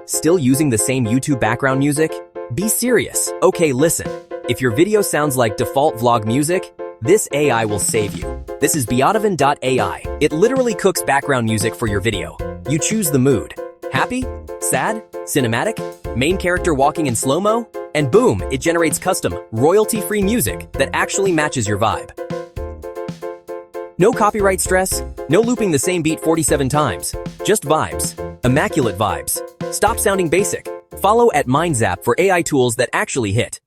Still using the same YouTube background music? Be serious. Okay, listen. If your video sounds like default vlog music, this AI will save you. This is voiceovers.ai. It literally cooks background music for your video. You choose the mood. Happy? Sad? Cinematic? Main character walking in slow-mo? And boom, it generates custom, royalty-free music that actually matches your vibe. No copyright stress, no looping the same beat 47 times. Just vibes. Immaculate vibes. Stop sounding basic. Follow at MindZap for AI tools that actually hit.